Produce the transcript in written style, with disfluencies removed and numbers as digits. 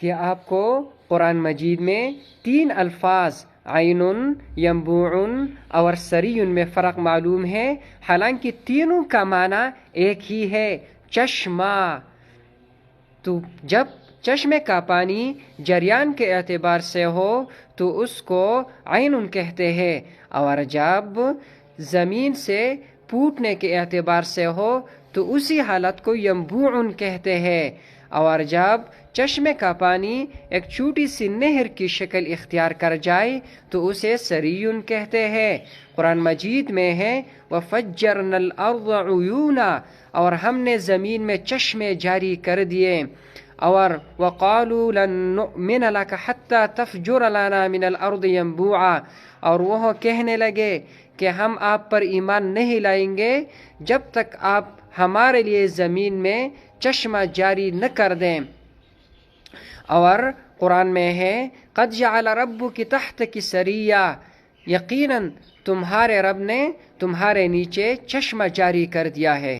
کہ آپ کو قرآن مجید میں 3 الفاظ عین، ینبوع اور سری میں فرق معلوم ہے، حالانکہ تینوں کا معنی ایک ہی ہے، چشمہ۔ تو جب چشمے کا پانی جریان کے اعتبار سے ہو تو اس کو عین کہتے ہیں، اور جب زمین سے پھوٹنے کے اعتبار سے ہو تو اسی حالت کو ینبوع کہتے ہیں، اور جب چشمے کا پانی ایک چھوٹی سی نہر کی شکل اختیار کر جائے تو اسے سری کہتے ہیں۔ قرآن مجید میں ہے وَفَجَّرْنَا الْأَرْضَ عُيُونًا، اور ہم نے زمین میں چشمے جاری کر دیے، اور وَقَالُوا لَن نُؤْمِنَ لَكَ حَتَّى تَفْجُرَ لَنَا مِنَ الْأَرْضِ يَنبُوعًا، اور وہ کہنے لگے کہ ہم آپ پر ایمان نہیں لائیں گے جب تک آپ ہمارے لیے زمین میں چشمہ جاری نہ کر دیں۔ اور قرآن میں ہے قَدْ جَعَلَ رَبُّكِ تَحْتَكِ سَرِيًّا، یقیناً تمہارے رب نے تمہارے نیچے چشمہ جاری کر دیا ہے۔